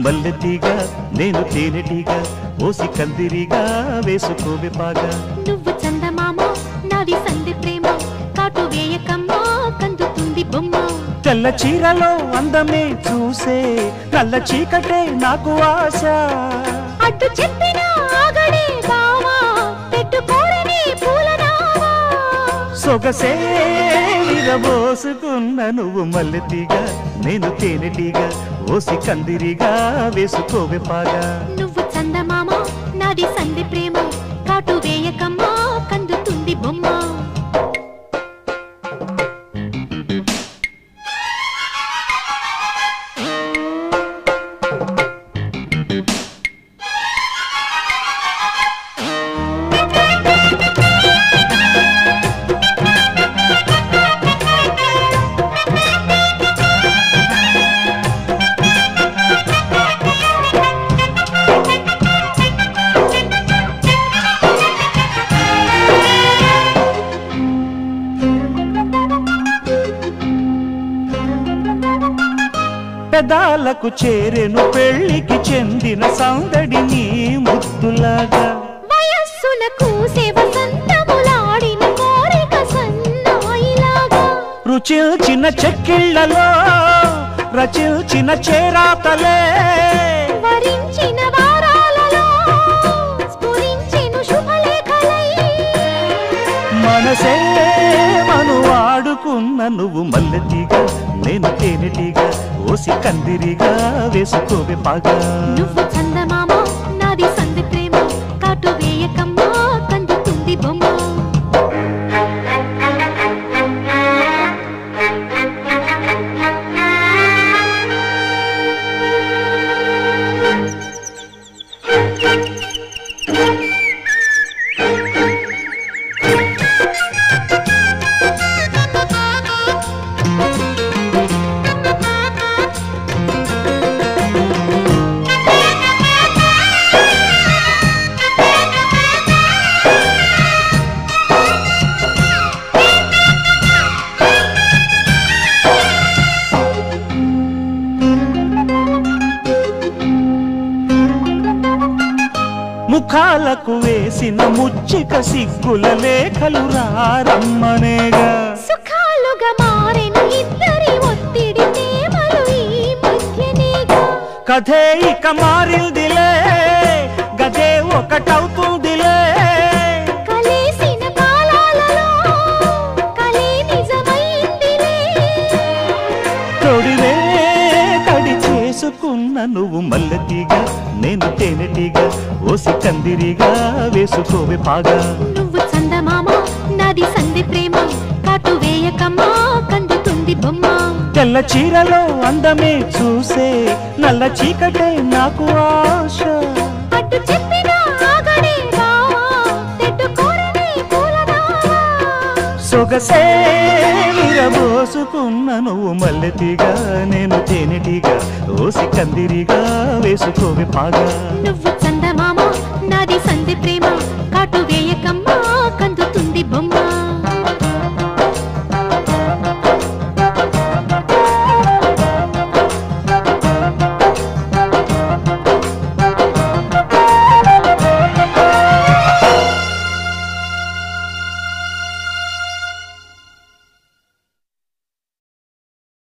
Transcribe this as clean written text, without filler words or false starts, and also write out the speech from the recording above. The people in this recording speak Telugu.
మల్లెతీగా నేను తేనెటీగా ఓసి కందిరిగా వేసుకోవే పాగా నువ్వు చందమామ నాది సంధి ప్రేమ కాటు వేయకమ్మా కందుతుంది బొమ్మ తెల్ల చీరలో అందమే చూసే నల్ల చీకటే నాకు ఆశ అడ్డు చెప్పిన ఆగడే బావా పెట్టుకోరని పూలనావా సొగసే విరబోసుకున్న నువ్వు మల్లెతీగా నేను తేనెటీగా ఓసి కందిరిగా వేసుకోవే పాగా నువ్వు చందమామ నాది సంధి ప్రేమ కాటు వేయకమ్మా కందుతుంది బొమ్మ పెదాలకు చేరెను పెళ్లికి చెందిన సందడి నీ ముద్దులాగా వయస్సులకు వసంతములాడిన కోరిక సన్నాయిలాగా రుచిల్చిన చెక్కిళ్లలో రచిల్చిన చేరాతలే వరించిన వారాలలో స్ఫురించెను శుభలేఖలై మనసే మను ఆడుకున్న నువ్వు మల్లెతీగా నేను తేనెటీగా ఓసి కందిరిగా వేసుకోవే పాగా నువ్వు చందమామ నాది సంధి ప్రేమ కాటు వేయకమ్మా కందుతుంది బొమ్మ ముఖాలకు వేసిన ముచ్చిక సిగ్గుల లేఖలు రారమ్మనేగా సుఖాలుగా మారెను ఇద్దరి ఒత్తిడి ప్రేమలు ఈ మధ్యనేగా కథే ఇక మారిందిలే గదే ఒకటవుతుందిలే కలిసిన కాలాలలో కలే నిజమైందిలే తొడివే కడి చేసుకున్న నువ్వు మల్లెతీగా నేను తేనెటీగా ఓసి కందిరిగా వేసుకోవే పాగా నువ్వు చందమామ నాది సంధి ప్రేమ కాటు వేయకమ్మా కందుతుంది బొమ్మ తెల్ల చీరలో అందమే చూసే నల్ల చీకటే నాకు ఆశ అడ్డు చెప్పిన ఆగడే బావా తెట్టుకోరని పూలనావా సొగసే విరబోసుకున్న నువ్వు మల్లెతీగా నేను తేనెటీగా ఓసి కందిరిగా వేసుకోవే పాగా నువ్వు చందమామ నాది సంధి ప్రేమ కాటు వేయకమ్మా కందుతుంది బొమ్మ